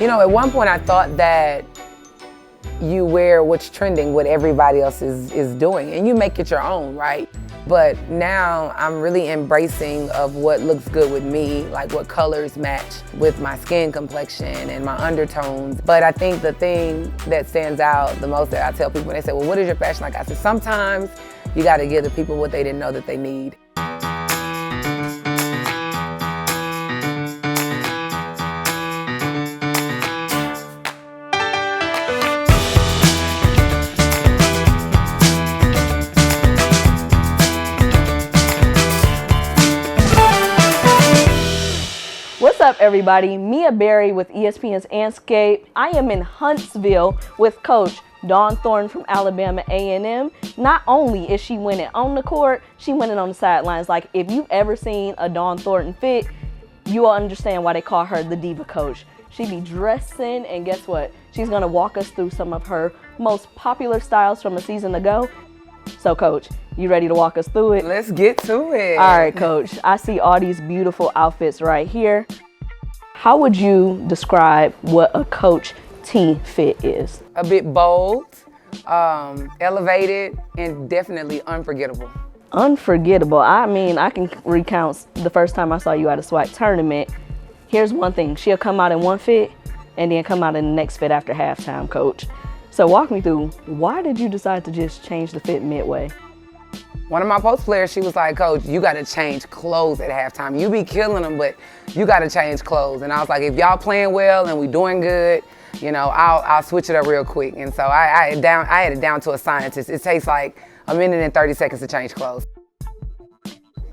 You know, at one point I thought that you wear what's trending, what everybody else is doing, and you make it your own, right? But now I'm really embracing of what looks good with me, like what colors match with my skin complexion and my undertones. But I think the thing that stands out the most that I tell people when they say, well, what is your fashion like? I said, sometimes you gotta give the people what they didn't know that they need. What's up, everybody? Mia Berry with ESPN's Andscape. I am in Huntsville with Coach Dawn Thornton from Alabama A&M. Not only is she winning on the court, she winning on the sidelines. Like, if you've ever seen a Dawn Thornton fit, you will understand why they call her the Diva coach. She be dressing, and guess what? She's gonna walk us through some of her most popular styles from a season ago. So, Coach, you ready to walk us through it? Let's get to it. All right, Coach. I see all these beautiful outfits right here. How would you describe what a Coach T fit is? A bit bold, elevated, and definitely unforgettable. Unforgettable. I mean, I can recount the first time I saw you at a SWAC tournament. Here's one thing. She'll come out in one fit and then come out in the next fit after halftime, Coach. So walk me through, why did you decide to just change the fit midway? One of my post players, she was like, Coach, you gotta change clothes at halftime. You be killing them, but you gotta change clothes. And I was like, if y'all playing well and we doing good, you know, I'll switch it up real quick. And so I had it down to a scientist. It takes like a minute and 30 seconds to change clothes.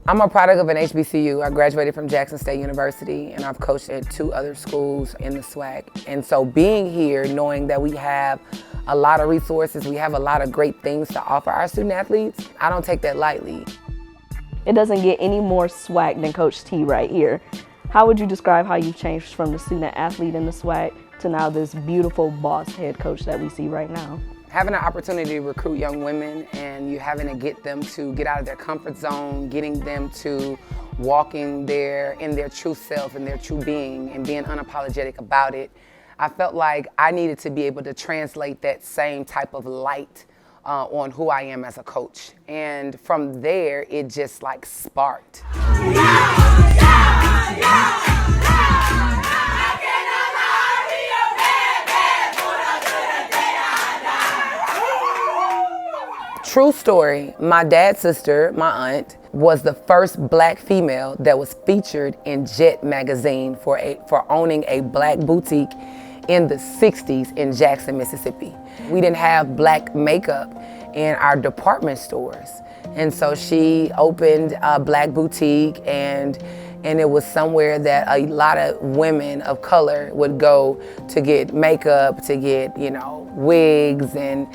I'm a product of an HBCU. I graduated from Jackson State University, and I've coached at 2 other schools in the SWAC. And so being here, knowing that we have a lot of resources, we have a lot of great things to offer our student athletes, I don't take that lightly. It doesn't get any more SWAC than Coach T right here. How would you describe how you've changed from the student athlete in the SWAC to now this beautiful boss head coach that we see right now? Having an opportunity to recruit young women and you having to get them to get out of their comfort zone, getting them to walking in their true self and their true being and being unapologetic about it, I felt like I needed to be able to translate that same type of light on who I am as a coach. And from there, it just like sparked. True story, my dad's sister, my aunt, was the first black female that was featured in Jet magazine for owning a black boutique in the 60s in Jackson, Mississippi. We didn't have black makeup in our department stores. And so she opened a black boutique, and it was somewhere that a lot of women of color would go to get makeup, to get, you know, wigs and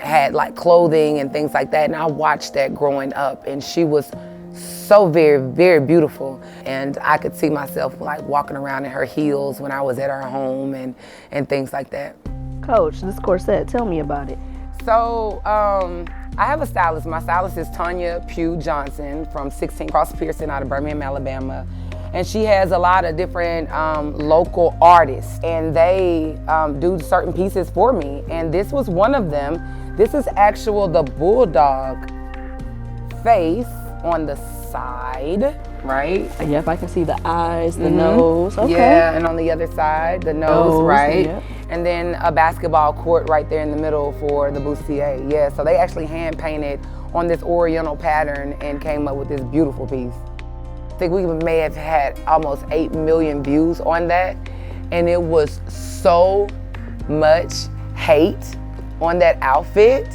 had like clothing and things like that. And I watched that growing up, and she was so very, very beautiful. And I could see myself like walking around in her heels when I was at her home and things like that. Coach, this corset, tell me about it. So, I have a stylist. My stylist is Tanya Pugh Johnson from 16 Cross Pearson out of Birmingham, Alabama. And she has a lot of different local artists, and they do certain pieces for me. And this was one of them. This is the bulldog face on the side, right? Yep, I can see the eyes, the nose. Okay. Yeah, and on the other side, the nose, right? Yep. And then a basketball court right there in the middle for the bustier. Yeah, so they actually hand painted on this oriental pattern and came up with this beautiful piece. I think we may have had almost 8 million views on that, and it was so much hate on that outfit.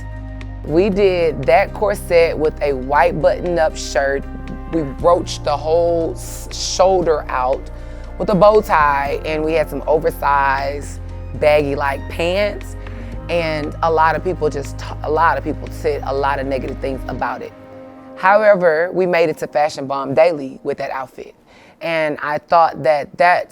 We did that corset with a white button-up shirt. We broached the whole shoulder out with a bow tie, and we had some oversized baggy-like pants, and a lot of people said a lot of negative things about it. However, we made it to Fashion Bomb Daily with that outfit, and I thought that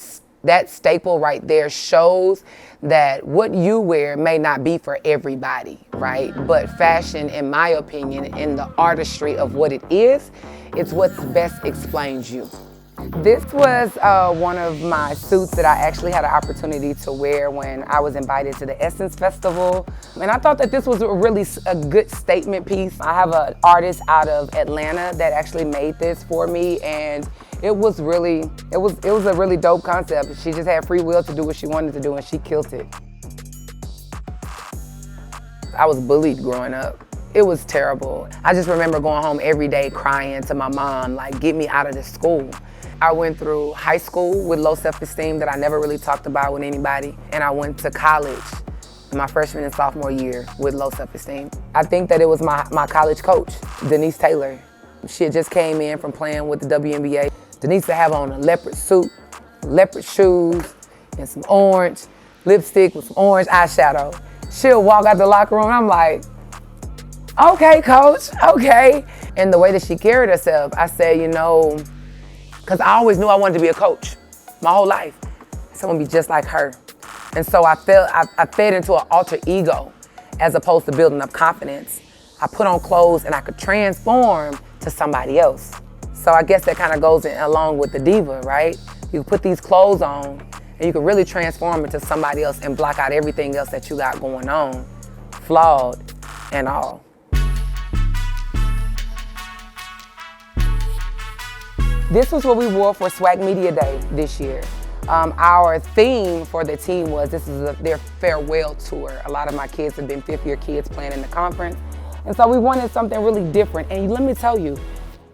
staple right there shows that what you wear may not be for everybody, right? But fashion, in my opinion, in the artistry of what it is, it's what best explains you. This was one of my suits that I actually had an opportunity to wear when I was invited to the Essence Festival. And I thought that this was a good statement piece. I have an artist out of Atlanta that actually made this for me, and it was a really dope concept. She just had free will to do what she wanted to do, and she killed it. I was bullied growing up. It was terrible. I just remember going home every day crying to my mom, like, get me out of this school. I went through high school with low self-esteem that I never really talked about with anybody. And I went to college my freshman and sophomore year with low self-esteem. I think that it was my college coach, Denise Taylor. She had just came in from playing with the WNBA. Denise would have on a leopard suit, leopard shoes, and some orange lipstick with some orange eyeshadow. She'll walk out the locker room and I'm like, okay, coach, okay. And the way that she carried herself, I said, you know, because I always knew I wanted to be a coach my whole life. So I want to be just like her. And so I fed into an alter ego as opposed to building up confidence. I put on clothes and I could transform to somebody else. So I guess that kind of goes along with the diva, right? You put these clothes on and you can really transform into somebody else and block out everything else that you got going on, flawed and all. This was what we wore for Swag Media Day this year. Our theme for the team was their farewell tour. A lot of my kids have been fifth-year kids playing in the conference. And so we wanted something really different. And let me tell you,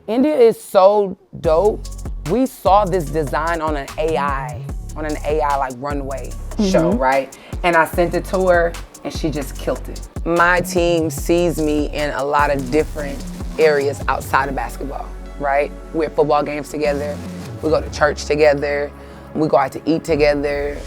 India is so dope. We saw this design on an AI like runway show, right? And I sent it to her and she just killed it. My team sees me in a lot of different areas outside of basketball. Right? We're at football games together, we go to church together, we go out to eat together.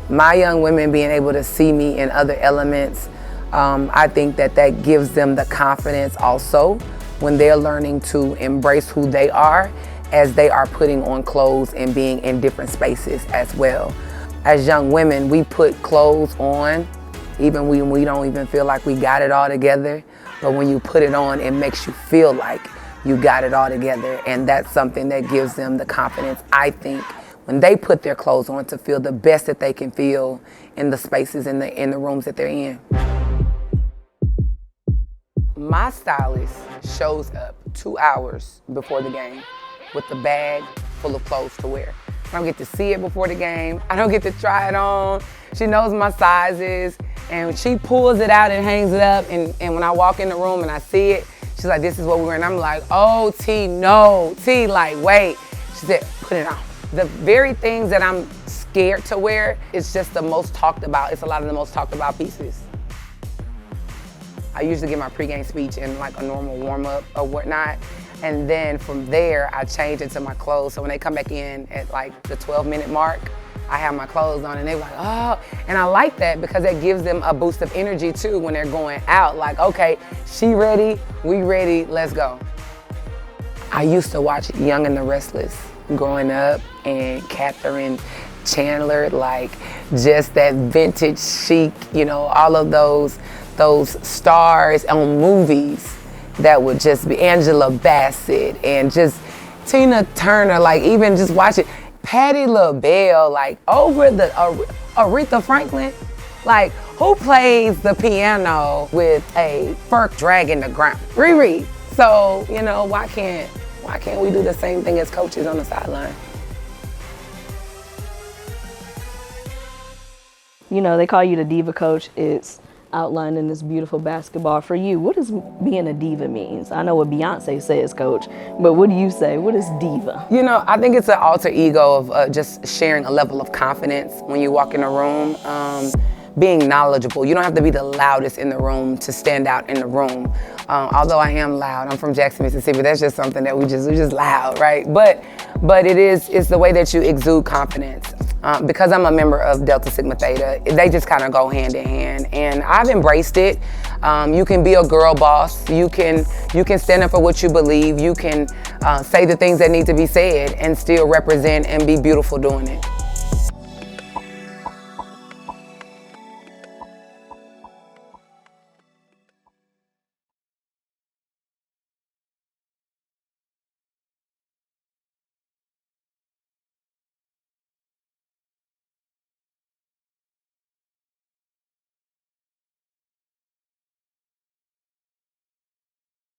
My young women being able to see me in other elements, I think that gives them the confidence also when they're learning to embrace who they are as they are putting on clothes and being in different spaces as well. As young women, we put clothes on even when we don't even feel like we got it all together, but when you put it on, it makes you feel like you got it all together, and that's something that gives them the confidence, I think, when they put their clothes on to feel the best that they can feel in the spaces, in the rooms that they're in. My stylist shows up 2 hours before the game with a bag full of clothes to wear. I don't get to see it before the game. I don't get to try it on. She knows my sizes, and she pulls it out and hangs it up, and when I walk in the room and I see it, she's like, this is what we're wearing. I'm like, oh, T, no. T, like, wait. She said, put it on. The very things that I'm scared to wear, it's just the most talked about. It's a lot of the most talked about pieces. I usually give my pregame speech in like a normal warm-up or whatnot. And then from there, I change it to my clothes. So when they come back in at like the 12-minute mark, I have my clothes on and they're like, oh, and I like that because that gives them a boost of energy too when they're going out. Like, okay, she ready, we ready, let's go. I used to watch Young and the Restless growing up, and Catherine Chandler, like just that vintage chic, you know, all of those stars on movies that would just be Angela Bassett and just Tina Turner, like even just watch it. Patti LaBelle, like over the Aretha Franklin, like who plays the piano with a fur dragging the ground? Riri. So, you know, why can't we do the same thing as coaches on the sideline? You know, they call you the diva coach. It's outlined in this beautiful basketball. For you, what does being a diva means? I know what Beyonce says, coach, but what do you say? What is diva? You know, I think it's an alter ego of just sharing a level of confidence when you walk in a room. Being knowledgeable. You don't have to be the loudest in the room to stand out in the room. Although I am loud, I'm from Jackson, Mississippi. That's just something that we're just loud, right? But it's the way that you exude confidence. Because I'm a member of Delta Sigma Theta, they just kind of go hand in hand, and I've embraced it. You can be a girl boss. You can stand up for what you believe. You can say the things that need to be said and still represent and be beautiful doing it.